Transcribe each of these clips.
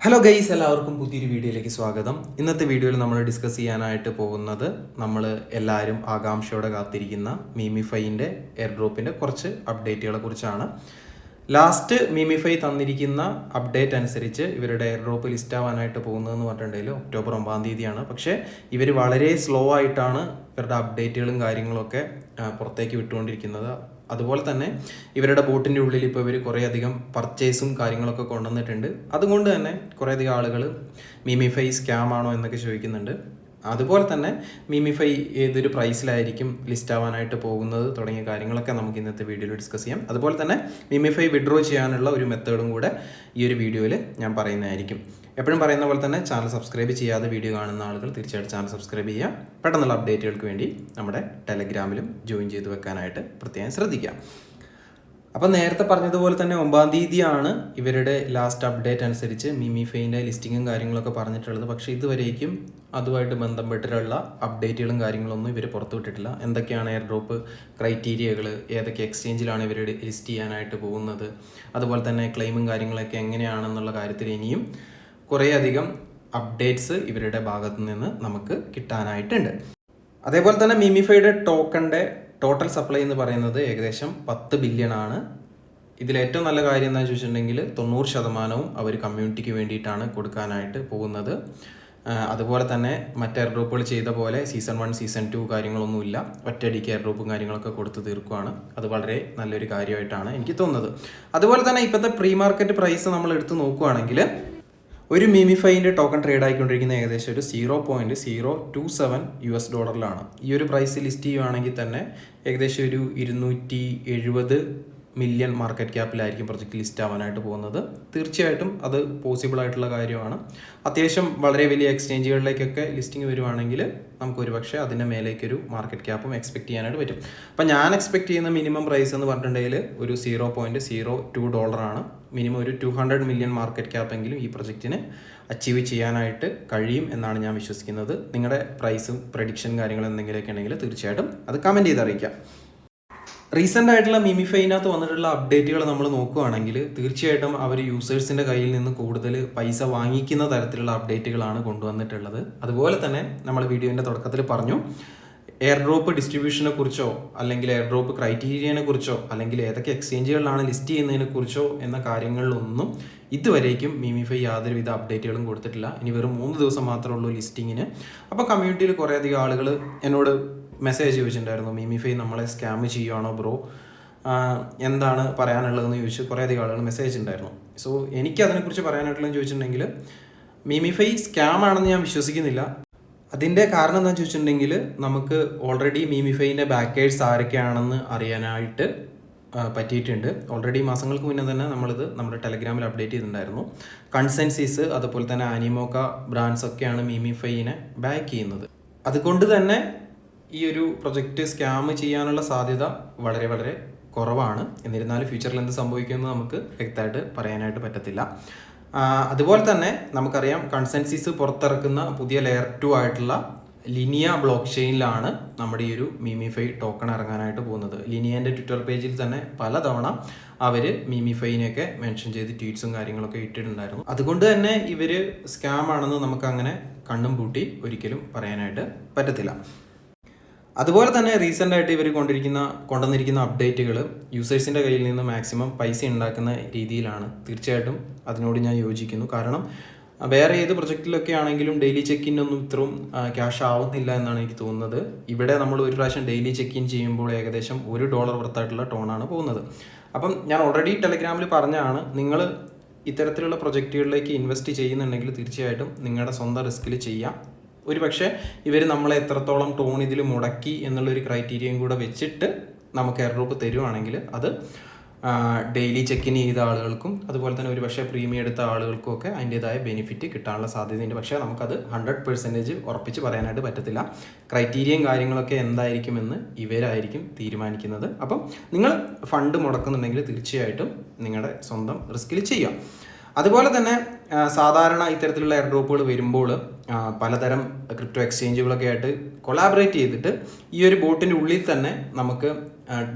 Hello guys, എല്ലാവർക്കും പുതിയൊരു വീഡിയോയിലേക്ക് സ്വാഗതം. ഇന്നത്തെ വീഡിയോയിൽ നമ്മൾ ഡിസ്കസ് ചെയ്യാനായിട്ട് പോകുന്നത് നമ്മൾ എല്ലാവരും ആകാംക്ഷയോടെ കാത്തിരിക്കുന്ന മീമിഫൈൻ്റെ എയർ ഡ്രോപ്പിൻ്റെ കുറച്ച് അപ്ഡേറ്റുകളെ കുറിച്ചാണ്. ലാസ്റ്റ് മീമിഫൈ തന്നിരിക്കുന്ന അപ്ഡേറ്റ് അനുസരിച്ച് ഇവരുടെ എയർ ഡ്രോപ്പ് ലിസ്റ്റ് ആവാനായിട്ട് പോകുന്നതെന്ന് പറഞ്ഞിട്ടുണ്ടെങ്കിൽ ഒക്ടോബർ 9 തീയതിയാണ്. പക്ഷേ ഇവർ വളരെ സ്ലോ ആയിട്ടാണ് ഇവരുടെ അപ്ഡേറ്റുകളും കാര്യങ്ങളൊക്കെ പുറത്തേക്ക് വിട്ടുകൊണ്ടിരിക്കുന്നത്. അതുപോലെ തന്നെ ഇവരുടെ ബോട്ടിൻ്റെ ഉള്ളിൽ ഇപ്പോൾ ഇവർ കുറേയധികം പർച്ചേസും കാര്യങ്ങളൊക്കെ കൊണ്ടുവന്നിട്ടുണ്ട്. അതുകൊണ്ട് തന്നെ കുറേയധികം ആളുകൾ മീമിഫൈ സ്കാം ആണോ എന്നൊക്കെ ചോദിക്കുന്നുണ്ട്. അതുപോലെ തന്നെ മീമിഫൈ ഏതൊരു പ്രൈസിലായിരിക്കും ലിസ്റ്റ് ആവാനായിട്ട് പോകുന്നത് തുടങ്ങിയ കാര്യങ്ങളൊക്കെ നമുക്ക് ഇന്നത്തെ വീഡിയോയിൽ ഡിസ്കസ് ചെയ്യാം. അതുപോലെ തന്നെ മീമിഫൈ വിഡ്രോ ചെയ്യാനുള്ള ഒരു മെത്തേഡും കൂടെ ഈ ഒരു വീഡിയോയിൽ ഞാൻ പറയുന്നതായിരിക്കും. എപ്പോഴും പറയുന്ന പോലെ തന്നെ ചാനൽ സബ്സ്ക്രൈബ് ചെയ്യാതെ വീഡിയോ കാണുന്ന ആളുകൾ തീർച്ചയായിട്ടും ചാനൽ സബ്സ്ക്രൈബ് ചെയ്യുക. പെട്ടെന്നുള്ള അപ്ഡേറ്റുകൾക്ക് വേണ്ടി നമ്മുടെ ടെലഗ്രാമിലും ജോയിൻ ചെയ്ത് വെക്കാനായിട്ട് പ്രത്യേകം ശ്രദ്ധിക്കുക. അപ്പം നേരത്തെ പറഞ്ഞതുപോലെ തന്നെ 9 തീയതിയാണ് ഇവരുടെ ലാസ്റ്റ് അപ്ഡേറ്റ് അനുസരിച്ച് മീമിഫൈൻ്റെ ലിസ്റ്റിങ്ങും കാര്യങ്ങളൊക്കെ പറഞ്ഞിട്ടുള്ളത്. പക്ഷേ ഇതുവരേക്കും അതുമായിട്ട് ബന്ധപ്പെട്ടിട്ടുള്ള അപ്ഡേറ്റുകളും കാര്യങ്ങളൊന്നും ഇവർ പുറത്തുവിട്ടിട്ടില്ല. എന്തൊക്കെയാണ് എയർ ഡ്രോപ്പ് ക്രൈറ്റീരിയകൾ, ഏതൊക്കെ എക്സ്ചേഞ്ചിലാണ് ഇവർ ലിസ്റ്റ് ചെയ്യാനായിട്ട് പോകുന്നത്, അതുപോലെ തന്നെ ക്ലെയിമും കാര്യങ്ങളൊക്കെ എങ്ങനെയാണെന്നുള്ള കാര്യത്തിൽ ഇനിയും കുറേയധികം അപ്ഡേറ്റ്സ് ഇവരുടെ ഭാഗത്തു നിന്ന് നമുക്ക് കിട്ടാനായിട്ടുണ്ട്. അതേപോലെ തന്നെ മീമിഫൈയുടെ ടോക്കണിൻ്റെ ടോട്ടൽ സപ്ലൈ എന്ന് പറയുന്നത് ഏകദേശം 10 ബില്യൺ ആണ്. ഇതിൽ ഏറ്റവും നല്ല കാര്യം എന്താണെന്ന് ചോദിച്ചിട്ടുണ്ടെങ്കിൽ 90% അവർ കമ്മ്യൂണിറ്റിക്ക് വേണ്ടിയിട്ടാണ് കൊടുക്കാനായിട്ട് പോകുന്നത്. അതുപോലെ തന്നെ മറ്റ് എയർ ഡ്രോപ്പുകൾ ചെയ്ത പോലെ സീസൺ 1 സീസൺ 2 കാര്യങ്ങളൊന്നുമില്ല. ഒറ്റയടിക്ക് എയർ ഡ്രോപ്പും കാര്യങ്ങളൊക്കെ കൊടുത്ത് തീർക്കുകയാണ്. അത് വളരെ നല്ലൊരു കാര്യമായിട്ടാണ് എനിക്ക് തോന്നുന്നത്. അതുപോലെ തന്നെ ഇപ്പോഴത്തെ പ്രീ മാർക്കറ്റ് പ്രൈസ് നമ്മൾ എടുത്ത് നോക്കുകയാണെങ്കിൽ ഒരു മീമിഫൈൻ്റെ ടോക്കൺ ട്രേഡ് ആയിക്കൊണ്ടിരിക്കുന്ന ഏകദേശം ഒരു $0.027 ഈ ഒരു പ്രൈസ് ലിസ്റ്റ് ചെയ്യുകയാണെങ്കിൽ തന്നെ ഏകദേശം ഒരു 270 മില്യൺ മാർക്കറ്റ് ക്യാപ്പിലായിരിക്കും പ്രൊജക്റ്റ് ലിസ്റ്റ് ആവാനായിട്ട് പോകുന്നത്. തീർച്ചയായിട്ടും അത് പോസിബിൾ ആയിട്ടുള്ള കാര്യമാണ്. അത്യാവശ്യം വളരെ വലിയ എക്സ്ചേഞ്ചുകളിലേക്കൊക്കെ ലിസ്റ്റിംഗ് വരുവാണെങ്കിൽ നമുക്ക് ഒരുപക്ഷെ അതിൻ്റെ മേലേക്കൊരു മാർക്കറ്റ് ക്യാപ്പും എക്സ്പെക്ട് ചെയ്യാനായിട്ട് പറ്റും. അപ്പം ഞാൻ എക്സ്പെക്ട് ചെയ്യുന്ന മിനിമം പ്രൈസ് എന്ന് പറഞ്ഞിട്ടുണ്ടെങ്കിൽ ഒരു $0.02 മിനിമം ഒരു 200 മില്യൺ മാർക്കറ്റ് ക്യാപ്പെങ്കിലും ഈ പ്രൊജക്റ്റിന് അച്ചീവ് ചെയ്യാനായിട്ട് കഴിയും എന്നാണ് ഞാൻ വിശ്വസിക്കുന്നത്. നിങ്ങളുടെ പ്രൈസും പ്രഡിക്ഷൻ കാര്യങ്ങൾ എന്തെങ്കിലുമൊക്കെ ഉണ്ടെങ്കിൽ തീർച്ചയായിട്ടും അത് കമൻറ്റ് ചെയ്ത് അറിയിക്കാം. റീസെൻ്റ് ആയിട്ടുള്ള മീമിഫൈനകത്ത് വന്നിട്ടുള്ള അപ്ഡേറ്റുകൾ നമ്മൾ നോക്കുകയാണെങ്കിൽ തീർച്ചയായിട്ടും അവർ യൂസേഴ്സിൻ്റെ കയ്യിൽ നിന്ന് കൂടുതൽ പൈസ വാങ്ങിക്കുന്ന തരത്തിലുള്ള അപ്ഡേറ്റുകളാണ് കൊണ്ടുവന്നിട്ടുള്ളത്. അതുപോലെ തന്നെ നമ്മൾ വീഡിയോൻ്റെ തുടക്കത്തിൽ പറഞ്ഞു, എയർ ഡ്രോപ്പ് ഡിസ്ട്രിബ്യൂഷനെ കുറിച്ചോ അല്ലെങ്കിൽ എയർ ഡ്രോപ്പ് ക്രൈറ്റീരിയനെ കുറിച്ചോ അല്ലെങ്കിൽ ഏതൊക്കെ എക്സ്ചേഞ്ചുകളിലാണ് ലിസ്റ്റ് ചെയ്യുന്നതിനെ കുറിച്ചോ എന്ന കാര്യങ്ങളിലൊന്നും ഇതുവരേക്കും മീമിഫൈ യാതൊരുവിധ അപ്ഡേറ്റുകളും കൊടുത്തിട്ടില്ല. ഇനി വെറും 3 ദിവസം മാത്രമേ ഉള്ളൂ ലിസ്റ്റിങ്ങിന്. അപ്പോൾ കമ്മ്യൂണിറ്റിയിൽ കുറേയധികം ആളുകൾ എന്നോട് മെസ്സേജ് ചോദിച്ചിട്ടുണ്ടായിരുന്നു, മീമിഫൈ നമ്മളെ സ്കാം ചെയ്യുവാണോ ബ്രോ, എന്താണ് പറയാനുള്ളതെന്ന് ചോദിച്ച് കുറേയധികം ആളുകൾ മെസ്സേജ് ഉണ്ടായിരുന്നു. സോ എനിക്കതിനെക്കുറിച്ച് പറയാനായിട്ടുള്ളതെന്ന് ചോദിച്ചിട്ടുണ്ടെങ്കിൽ മീമിഫൈ സ്കാം ആണെന്ന് ഞാൻ വിശ്വസിക്കുന്നില്ല. അതിൻ്റെ കാരണം എന്താണെന്ന് ചോദിച്ചിട്ടുണ്ടെങ്കിൽ നമുക്ക് ഓൾറെഡി മീമിഫൈൻ്റെ ബാക്കേഴ്സ് ആരൊക്കെയാണെന്ന് അറിയാനായിട്ട് പറ്റിയിട്ടുണ്ട്. ഓൾറെഡി മാസങ്ങൾക്ക് മുന്നേ തന്നെ നമ്മളിത് നമ്മുടെ ടെലഗ്രാമിൽ അപ്ഡേറ്റ് ചെയ്തിട്ടുണ്ടായിരുന്നു. കൺസെൻസിസ് അതുപോലെ തന്നെ ആനിമോക്ക ബ്രാൻഡ്സ് ഒക്കെയാണ് മീമിഫൈനെ ബാക്ക് ചെയ്യുന്നത്. അതുകൊണ്ട് തന്നെ ഈ ഒരു പ്രൊജക്റ്റ് സ്കാം ചെയ്യാനുള്ള സാധ്യത വളരെ വളരെ കുറവാണ്. എന്നിരുന്നാലും ഫ്യൂച്ചറിൽ എന്ത് സംഭവിക്കുമെന്ന് നമുക്ക് വ്യക്തമായിട്ട് പറയാനായിട്ട് പറ്റത്തില്ല. അതുപോലെ തന്നെ നമുക്കറിയാം കൺസെൻസിസ് പുറത്തിറക്കുന്ന പുതിയ ലെയർ 2 ആയിട്ടുള്ള ലിനിയ ബ്ലോക്ക് ചെയിനിലാണ് നമ്മുടെ ഈ ഒരു മീമിഫൈ ടോക്കൺ ഇറങ്ങാനായിട്ട് പോകുന്നത്. ലിനിയൻ്റെ ട്വിറ്റർ പേജിൽ തന്നെ പലതവണ അവർ മീമിഫൈനെയൊക്കെ മെൻഷൻ ചെയ്ത് ട്വീറ്റ്സും കാര്യങ്ങളൊക്കെ ഇട്ടിട്ടുണ്ടായിരുന്നു. അതുകൊണ്ട് തന്നെ ഇവർ സ്കാം ആണെന്ന് നമുക്കങ്ങനെ കണ്ണും പൂട്ടി പറയാനായിട്ട് പറ്റത്തില്ല. അതുപോലെ തന്നെ റീസെൻ്റ് ആയിട്ട് ഇവർ കൊണ്ടുവന്നിരിക്കുന്ന അപ്ഡേറ്റുകൾ യൂസേഴ്സിൻ്റെ കയ്യിൽ നിന്ന് മാക്സിമം പൈസ ഉണ്ടാക്കുന്ന രീതിയിലാണ്. തീർച്ചയായിട്ടും അതിനോട് ഞാൻ യോജിക്കുന്നു. കാരണം വേറെ ഏത് പ്രൊജക്റ്റിലൊക്കെ ആണെങ്കിലും ഡെയിലി ചെക്കിനൊന്നും ഇത്രയും ക്യാഷ് ആവുന്നില്ല എന്നാണ് എനിക്ക് തോന്നുന്നത്. ഇവിടെ നമ്മൾ ഒരു പ്രാവശ്യം ഡെയിലി ചെക്കിൻ ചെയ്യുമ്പോൾ ഏകദേശം $1 വർത്തായിട്ടുള്ള ടോണാണ് പോകുന്നത്. അപ്പം ഞാൻ ഓൾറെഡി ടെലഗ്രാമിൽ പറഞ്ഞാണ്, നിങ്ങൾ ഇത്തരത്തിലുള്ള പ്രൊജക്റ്റുകളിലേക്ക് ഇൻവെസ്റ്റ് ചെയ്യുന്നുണ്ടെങ്കിൽ തീർച്ചയായിട്ടും നിങ്ങളുടെ സ്വന്തം റിസ്കിൽ ചെയ്യാം. ഒരുപക്ഷെ ഇവർ നമ്മളെ എത്രത്തോളം ടോൺ ഇതിൽ മുടക്കി എന്നുള്ളൊരു ക്രൈറ്റീരിയയും കൂടെ വെച്ചിട്ട് നമുക്ക് എയർ ഡ്രോപ്പ് തരുവാണെങ്കിൽ അത് ഡെയിലി ചെക്കിൻ ചെയ്ത ആളുകൾക്കും അതുപോലെ തന്നെ ഒരുപക്ഷെ പ്രീമിയം എടുത്ത ആളുകൾക്കും ഒക്കെ അതിൻ്റേതായ ബെനിഫിറ്റ് കിട്ടാനുള്ള സാധ്യതയുണ്ട്. പക്ഷേ നമുക്കത് 100% ഉറപ്പിച്ച് പറയാനായിട്ട് പറ്റത്തില്ല. ക്രൈറ്റീരിയയും കാര്യങ്ങളൊക്കെ എന്തായിരിക്കുമെന്ന് ഇവരായിരിക്കും തീരുമാനിക്കുന്നത്. അപ്പം നിങ്ങൾ ഫണ്ട് മുടക്കുന്നുണ്ടെങ്കിൽ തീർച്ചയായിട്ടും നിങ്ങളുടെ സ്വന്തം റിസ്കിൽ ചെയ്യാം. അതുപോലെ തന്നെ സാധാരണ ഇത്തരത്തിലുള്ള എയർ ഡ്രോപ്പുകൾ വരുമ്പോൾ പലതരം ക്രിപ്റ്റോ എക്സ്ചേഞ്ചുകളൊക്കെ ആയിട്ട് കൊളാബറേറ്റ് ചെയ്തിട്ട് ഈ ഒരു ബോട്ടിൻ്റെ ഉള്ളിൽ തന്നെ നമുക്ക്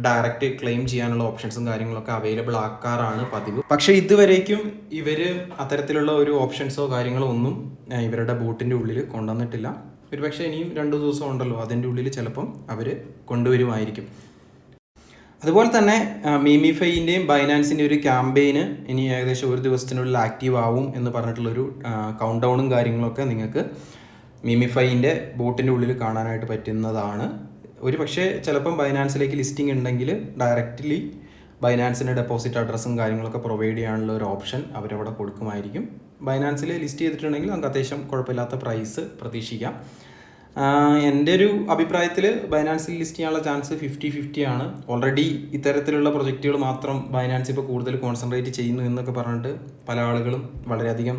ഡയറക്റ്റ് ക്ലെയിം ചെയ്യാനുള്ള ഓപ്ഷൻസും കാര്യങ്ങളൊക്കെ അവൈലബിൾ ആക്കാറാണ് പതിവ്. പക്ഷേ ഇതുവരേക്കും ഇവർ അത്തരത്തിലുള്ള ഒരു ഓപ്ഷൻസോ കാര്യങ്ങളോ ഒന്നും ഇവരുടെ ബോട്ടിൻ്റെ ഉള്ളിൽ കൊണ്ടുവന്നിട്ടില്ല. ഒരുപക്ഷെ ഇനിയും 2 ദിവസം ഉണ്ടല്ലോ, അതിൻ്റെ ഉള്ളിൽ ചിലപ്പം അവർ കൊണ്ടുവരുമായിരിക്കും. അതുപോലെ തന്നെ മീമിഫൈൻ്റെയും ബൈനാൻസിൻ്റെയും ഒരു ക്യാമ്പയിന് ഇനി ഏകദേശം 1 ദിവസത്തിനുള്ളിൽ ആക്റ്റീവ് ആവും എന്ന് പറഞ്ഞിട്ടുള്ളൊരു കൗണ്ട് ഡൗണും കാര്യങ്ങളൊക്കെ നിങ്ങൾക്ക് മീമിഫൈൻ്റെ ബോട്ടിൻ്റെ ഉള്ളിൽ കാണാനായിട്ട് പറ്റുന്നതാണ്. ഒരു പക്ഷേ ചിലപ്പം ബൈനാൻസിലേക്ക് ലിസ്റ്റിംഗ് ഉണ്ടെങ്കിൽ ഡയറക്റ്റ്ലി ബൈനാൻസിൻ്റെ ഡെപ്പോസിറ്റ് അഡ്രസ്സും കാര്യങ്ങളൊക്കെ പ്രൊവൈഡ് ചെയ്യാനുള്ള ഒരു ഓപ്ഷൻ അവരവിടെ കൊടുക്കുമായിരിക്കും. ബൈനാൻസിൽ ലിസ്റ്റ് ചെയ്തിട്ടുണ്ടെങ്കിൽ നമുക്ക് അത്യാവശ്യം കുഴപ്പമില്ലാത്ത പ്രൈസ് പ്രതീക്ഷിക്കാം. എൻ്റെ ഒരു അഭിപ്രായത്തിൽ ബൈനാൻസിൽ ലിസ്റ്റ് ചെയ്യാനുള്ള ചാൻസ് 50-50 ആണ്. ഓൾറെഡി ഇത്തരത്തിലുള്ള പ്രൊജക്റ്റുകൾ മാത്രം ബൈനാൻസ് ഇപ്പോൾ കൂടുതൽ കോൺസെൻട്രേറ്റ് ചെയ്യുന്നു എന്നൊക്കെ പറഞ്ഞിട്ട് പല ആളുകളും വളരെയധികം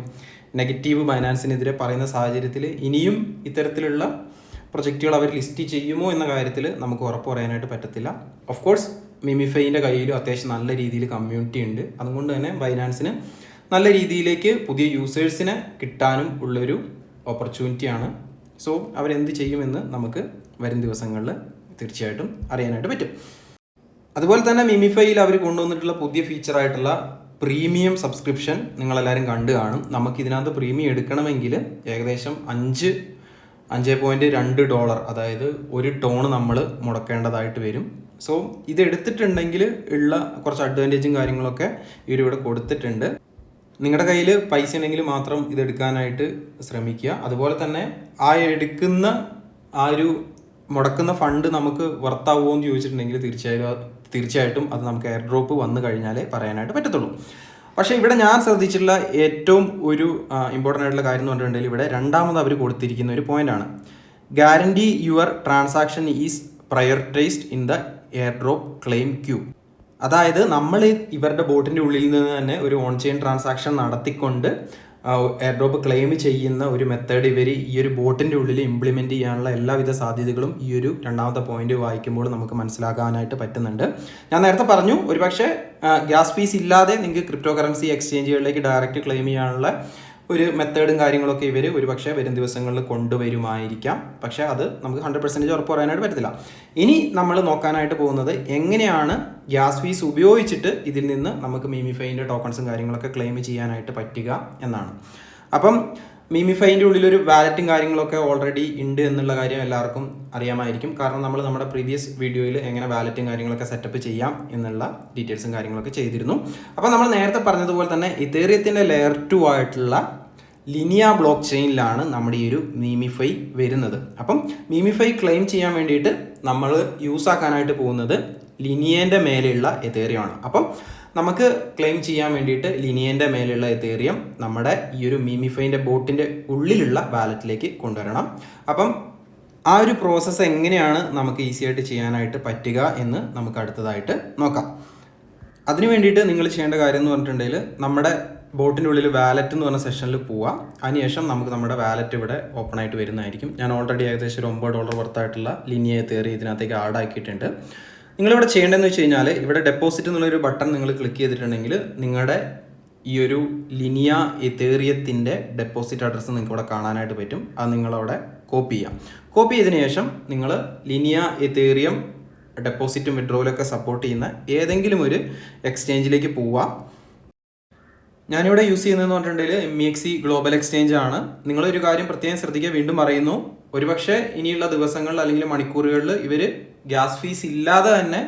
നെഗറ്റീവ് ബൈനാൻസിനെതിരെ പറയുന്ന സാഹചര്യത്തിൽ ഇനിയും ഇത്തരത്തിലുള്ള പ്രൊജക്റ്റുകൾ അവർ ലിസ്റ്റ് ചെയ്യുമോ എന്ന കാര്യത്തിൽ നമുക്ക് ഉറപ്പ് പറയാനായിട്ട് പറ്റത്തില്ല. ഓഫ് കോഴ്സ് മീമിഫൈൻ്റെ കയ്യിലും അത്യാവശ്യം നല്ല രീതിയിൽ കമ്മ്യൂണിറ്റി ഉണ്ട്. അതുകൊണ്ട് തന്നെ ബൈനാൻസിന് നല്ല രീതിയിലേക്ക് പുതിയ യൂസേഴ്സിനെ കിട്ടാനും ഉള്ളൊരു ഓപ്പർച്യൂണിറ്റിയാണ്. സോ അവരെന്ത് ചെയ്യുമെന്ന് നമുക്ക് വരും ദിവസങ്ങളിൽ തീർച്ചയായിട്ടും അറിയാനായിട്ട് പറ്റും. അതുപോലെ തന്നെ മീമിഫൈയിൽ അവർ കൊണ്ടുവന്നിട്ടുള്ള പുതിയ ഫീച്ചറായിട്ടുള്ള പ്രീമിയം സബ്സ്ക്രിപ്ഷൻ നിങ്ങളെല്ലാവരും കണ്ടു കാണും. നമുക്കിതിനകത്ത് പ്രീമിയം എടുക്കണമെങ്കിൽ ഏകദേശം $5.2, അതായത് 1 ടോൺ നമ്മൾ മുടക്കേണ്ടതായിട്ട് വരും. സോ ഇത് എടുത്തിട്ടുണ്ടെങ്കിൽ ഉള്ള കുറച്ച് അഡ്വാൻറ്റേജും കാര്യങ്ങളൊക്കെ ഇവരിവിടെ കൊടുത്തിട്ടുണ്ട്. നിങ്ങളുടെ കയ്യിൽ പൈസ ഉണ്ടെങ്കിൽ മാത്രം ഇതെടുക്കാനായിട്ട് ശ്രമിക്കുക. അതുപോലെ തന്നെ എടുക്കുന്ന ഒരു മുടക്കുന്ന ഫണ്ട് നമുക്ക് വർത്താവുമോ എന്ന് ചോദിച്ചിട്ടുണ്ടെങ്കിൽ തീർച്ചയായിട്ടും അത് നമുക്ക് എയർ ഡ്രോപ്പ് വന്നു കഴിഞ്ഞാലേ പറയാനായിട്ട് പറ്റത്തുള്ളൂ. പക്ഷേ ഇവിടെ ഞാൻ ശ്രദ്ധിച്ചിട്ടുള്ള ഏറ്റവും ഒരു ഇമ്പോർട്ടൻ്റ് ആയിട്ടുള്ള കാര്യം എന്ന് പറഞ്ഞിട്ടുണ്ടെങ്കിൽ ഇവിടെ രണ്ടാമത് അവർ കൊടുത്തിരിക്കുന്ന ഒരു പോയിൻ്റാണ്, guarantee your transaction is prioritised in the air drop claim queue. അതായത് നമ്മൾ ഇവരുടെ ബോട്ടിൻ്റെ ഉള്ളിൽ നിന്ന് തന്നെ ഒരു ഓൺ ചെയിൻ ട്രാൻസാക്ഷൻ നടത്തിക്കൊണ്ട് എയർ ഡ്രോപ്പ് ക്ലെയിം ചെയ്യുന്ന ഒരു മെത്തേഡ് ഇവർ ഈ ഒരു ബോട്ടിൻ്റെ ഉള്ളിൽ ഇംപ്ലിമെൻറ്റ് ചെയ്യാനുള്ള എല്ലാവിധ സാധ്യതകളും ഈ ഒരു രണ്ടാമത്തെ പോയിന്റ് വായിക്കുമ്പോൾ നമുക്ക് മനസ്സിലാക്കാനായിട്ട് പറ്റുന്നുണ്ട്. ഞാൻ നേരത്തെ പറഞ്ഞു, ഒരുപക്ഷെ ഗ്യാസ് ഫീസ് ഇല്ലാതെ നിങ്ങൾക്ക് ക്രിപ്റ്റോ കറൻസി എക്സ്ചേഞ്ചുകളിലേക്ക് ഡയറക്റ്റ് ക്ലെയിം ചെയ്യാനുള്ള ഒരു മെത്തേഡും കാര്യങ്ങളൊക്കെ ഇവർ ഒരുപക്ഷെ വരും ദിവസങ്ങളിൽ കൊണ്ടുവരുമായിരിക്കാം. പക്ഷേ അത് നമുക്ക് 100% ഉറപ്പ് പറയാനായിട്ട് പറ്റത്തില്ല. ഇനി നമ്മൾ നോക്കാനായിട്ട് പോകുന്നത് എങ്ങനെയാണ് ഗ്യാസ് ഫീസ് ഉപയോഗിച്ചിട്ട് ഇതിൽ നിന്ന് നമുക്ക് മീമിഫൈൻ്റെ ടോക്കൺസും കാര്യങ്ങളൊക്കെ ക്ലെയിം ചെയ്യാനായിട്ട് പറ്റുക എന്നാണ്. അപ്പം മീമിഫൈൻ്റെ ഉള്ളിലൊരു വാലറ്റും കാര്യങ്ങളൊക്കെ ഓൾറെഡി ഉണ്ട് എന്നുള്ള കാര്യം എല്ലാവർക്കും അറിയാമായിരിക്കും. കാരണം നമ്മൾ നമ്മുടെ പ്രീവിയസ് വീഡിയോയിൽ എങ്ങനെ വാലറ്റും കാര്യങ്ങളൊക്കെ സെറ്റപ്പ് ചെയ്യാം എന്നുള്ള ഡീറ്റെയിൽസും കാര്യങ്ങളൊക്കെ ചെയ്തിരുന്നു. അപ്പോൾ നമ്മൾ നേരത്തെ പറഞ്ഞതുപോലെ തന്നെ ഇതേറിയത്തിൻ്റെ ലെയർ 2 ആയിട്ടുള്ള ലിനിയ ബ്ലോക്ക് ചെയിനിലാണ് നമ്മുടെ ഈ ഒരു മീമിഫൈ വരുന്നത്. അപ്പം മീമിഫൈ ക്ലെയിം ചെയ്യാൻ വേണ്ടിയിട്ട് നമ്മൾ യൂസ് ആക്കാനായിട്ട് പോകുന്നത് ലിനിയേൻ്റെ മേലെയുള്ള എതേറിയമാണ്. അപ്പം നമുക്ക് ക്ലെയിം ചെയ്യാൻ വേണ്ടിയിട്ട് ലിനിയേൻ്റെ മേലെയുള്ള എതേറിയം നമ്മുടെ ഈ ഒരു മീമിഫൈൻ്റെ ബോട്ടിൻ്റെ ഉള്ളിലുള്ള വാലറ്റിലേക്ക് കൊണ്ടുവരണം. അപ്പം ആ ഒരു പ്രോസസ്സ് എങ്ങനെയാണ് നമുക്ക് ഈസി ആയിട്ട് ചെയ്യാനായിട്ട് പറ്റുക എന്ന് നമുക്ക് അടുത്തതായിട്ട് നോക്കാം. അതിന് വേണ്ടിയിട്ട് നിങ്ങൾ ചെയ്യേണ്ട കാര്യം എന്ന് പറഞ്ഞിട്ടുണ്ടെങ്കിൽ നമ്മുടെ ബോട്ടിൻ്റെ ഉള്ളിൽ വാലറ്റ് എന്ന് പറഞ്ഞ സെഷനിൽ പോവുക. അതിനുശേഷം നമുക്ക് നമ്മുടെ വാലറ്റ് ഇവിടെ ഓപ്പൺ ആയിട്ട് വരുന്നതായിരിക്കും. ഞാൻ ഓൾറെഡി ഏകദേശം ഒരു $9 വർത്തായിട്ടുള്ള ലിനിയ എതേറിയം ഇതിനകത്തേക്ക് ആഡ് ആക്കിയിട്ടുണ്ട്. നിങ്ങളിവിടെ ചെയ്യേണ്ടതെന്ന് വെച്ച് കഴിഞ്ഞാൽ ഇവിടെ ഡെപ്പോസിറ്റ് എന്നുള്ളൊരു ബട്ടൺ നിങ്ങൾ ക്ലിക്ക് ചെയ്തിട്ടുണ്ടെങ്കിൽ നിങ്ങളുടെ ഈ ഒരു ലിനിയ എതേറിയത്തിൻ്റെ ഡെപ്പോസിറ്റ് അഡ്രസ്സ് നിങ്ങൾക്ക് ഇവിടെ കാണാനായിട്ട് പറ്റും. അത് നിങ്ങളവിടെ കോപ്പി ചെയ്യാം. കോപ്പി ചെയ്തതിന് ശേഷം നിങ്ങൾ ലിനിയ എതേറിയം ഡെപ്പോസിറ്റും വിഡ്രോയിലൊക്കെ സപ്പോർട്ട് ചെയ്യുന്ന ഏതെങ്കിലും ഒരു എക്സ്ചേഞ്ചിലേക്ക് പോവുക. ഞാനിവിടെ യൂസ് ചെയ്യുന്നതെന്ന് പറഞ്ഞിട്ടുണ്ടെങ്കിൽ MEXC ഗ്ലോബൽ എക്സ്ചേഞ്ച് ആണ്. നിങ്ങളൊരു കാര്യം പ്രത്യേകം ശ്രദ്ധിക്കുക, വീണ്ടും പറയുന്നു, ഒരുപക്ഷെ ഇനിയുള്ള ദിവസങ്ങളിൽ അല്ലെങ്കിൽ മണിക്കൂറുകളിൽ ഇവർ ഗ്യാസ് ഫീസ് ഇല്ലാതെ തന്നെ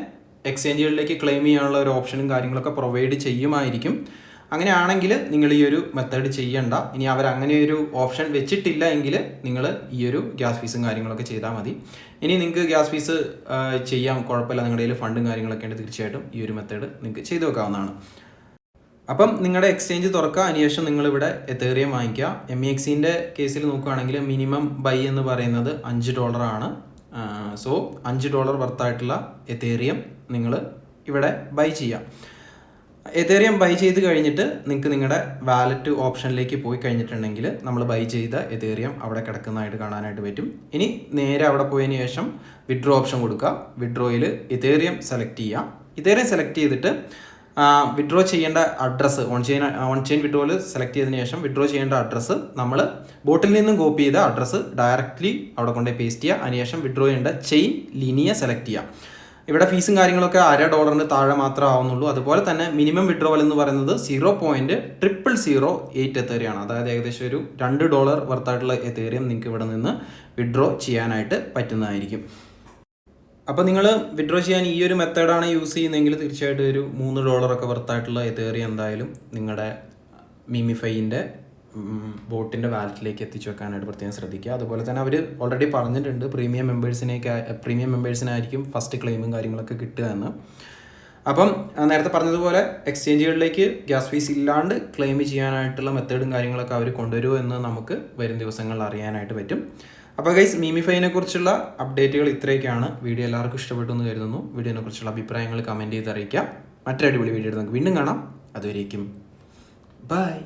എക്സ്ചേഞ്ചുകളിലേക്ക് ക്ലെയിം ചെയ്യാനുള്ള ഒരു ഓപ്ഷനും കാര്യങ്ങളൊക്കെ പ്രൊവൈഡ് ചെയ്യുമായിരിക്കും. അങ്ങനെയാണെങ്കിൽ നിങ്ങൾ ഈ ഒരു മെത്തേഡ് ചെയ്യണ്ട. ഇനി അവർ അങ്ങനെ ഒരു ഓപ്ഷൻ വെച്ചിട്ടില്ല എങ്കിൽ നിങ്ങൾ ഈ ഒരു ഗ്യാസ് ഫീസും കാര്യങ്ങളൊക്കെ ചെയ്താൽ മതി. ഇനി നിങ്ങൾക്ക് ഗ്യാസ് ഫീസ് ചെയ്യാം, കുഴപ്പമില്ല, നിങ്ങളുടെ കയ്യിൽ ഫണ്ടും കാര്യങ്ങളൊക്കെ ഉണ്ട്, തീർച്ചയായിട്ടും ഈ ഒരു മെത്തേഡ് നിങ്ങൾക്ക് ചെയ്തു വെക്കാവുന്നതാണ്. അപ്പം നിങ്ങളുടെ എക്സ്ചേഞ്ച് തുറക്കുക, അതിനുശേഷം നിങ്ങളിവിടെ എതേറിയം വാങ്ങിക്കുക. MEXCൻ്റെ കേസിൽ നോക്കുകയാണെങ്കിൽ മിനിമം ബൈ എന്ന് പറയുന്നത് $5 ആണ്. സോ $5 വർത്തായിട്ടുള്ള എതേറിയം നിങ്ങൾ ഇവിടെ ബൈ ചെയ്യാം. എതേറിയം ബൈ ചെയ്ത് കഴിഞ്ഞിട്ട് നിങ്ങൾക്ക് നിങ്ങളുടെ വാലറ്റ് ഓപ്ഷനിലേക്ക് പോയി കഴിഞ്ഞിട്ടുണ്ടെങ്കിൽ നമ്മൾ ബൈ ചെയ്ത എതേറിയം അവിടെ കിടക്കുന്നതായിട്ട് കാണാനായിട്ട് പറ്റും. ഇനി നേരെ അവിടെ പോയതിന് ശേഷം വിഡ്രോ ഓപ്ഷൻ കൊടുക്കുക. വിഡ്രോയിൽ എതേറിയം സെലക്ട് ചെയ്യുക. എതേറിയം സെലക്ട് ചെയ്തിട്ട് വിഡ്രോ ചെയ്യേണ്ട അഡ്രസ്സ് ഓൺ ചെയിൻ വിഡ്രോയിൽ സെലക്ട് ചെയ്തതിന് ശേഷം വിഡ്രോ ചെയ്യേണ്ട അഡ്രസ്സ് നമ്മൾ ബോട്ടിൽ നിന്നും കോപ്പി ചെയ്ത അഡ്രസ്സ് ഡയറക്റ്റ്ലി അവിടെ കൊണ്ടുപോയി പേസ്റ്റ് ചെയ്യുക. അതിനുശേഷം വിഡ്രോ ചെയ്യേണ്ട ചെയിൻ ലിനിയ സെലക്ട് ചെയ്യുക. ഇവിടെ ഫീസും കാര്യങ്ങളൊക്കെ $0.5 താഴെ മാത്രമേ ആവുന്നുള്ളൂ. അതുപോലെ തന്നെ മിനിമം വിഡ്രോവൽ എന്ന് പറയുന്നത് 0.0008 എത്തേറിയാണ്. അതായത് ഏകദേശം ഒരു $2 വർത്തായിട്ടുള്ള എത്തേറിയം നിങ്ങൾക്ക് ഇവിടെ നിന്ന് വിഡ്രോ ചെയ്യാനായിട്ട് പറ്റുന്നതായിരിക്കും. അപ്പോൾ നിങ്ങൾ വിഡ്രോ ചെയ്യാൻ ഈ ഒരു മെത്തേഡാണ് യൂസ് ചെയ്യുന്നതെങ്കിൽ തീർച്ചയായിട്ടും ഒരു $3 ഒക്കെ വർത്തായിട്ടുള്ള എത്തേറിയം എന്തായാലും നിങ്ങളുടെ മീമിഫൈൻ്റെ ബോട്ടിൻ്റെ വാലറ്റിലേക്ക് എത്തിച്ചു വെക്കാനായിട്ട് പ്രത്യേകം ശ്രദ്ധിക്കുക. അതുപോലെ തന്നെ അവർ ഓൾറെഡി പറഞ്ഞിട്ടുണ്ട് പ്രീമിയം മെമ്പേഴ്സിനായിരിക്കും ഫസ്റ്റ് ക്ലെയിമും കാര്യങ്ങളൊക്കെ കിട്ടുക എന്ന്. അപ്പം നേരത്തെ പറഞ്ഞതുപോലെ എക്സ്ചേഞ്ചുകളിലേക്ക് ഗ്യാസ് ഫീസ് ഇല്ലാണ്ട് ക്ലെയിം ചെയ്യാനായിട്ടുള്ള മെത്തേഡും കാര്യങ്ങളൊക്കെ അവർ കൊണ്ടുവരുമോ എന്ന് നമുക്ക് വരും ദിവസങ്ങളിൽ അറിയാനായിട്ട് പറ്റും. അപ്പോൾ ഗൈസ്, മീമിഫൈനെ കുറിച്ചുള്ള അപ്ഡേറ്റുകൾ ഇത്രയൊക്കെയാണ്. വീഡിയോ എല്ലാവർക്കും ഇഷ്ടപ്പെട്ടു എന്ന് കരുതുന്നു. വീഡിയോനെ കുറിച്ചുള്ള അഭിപ്രായങ്ങൾ കമൻറ്റ് ചെയ്ത് അറിയിക്കാം. മറ്റൊരു അടിപൊളി വീഡിയോ നമുക്ക് വീണ്ടും കാണാം. അതുവരേക്കും ബൈ.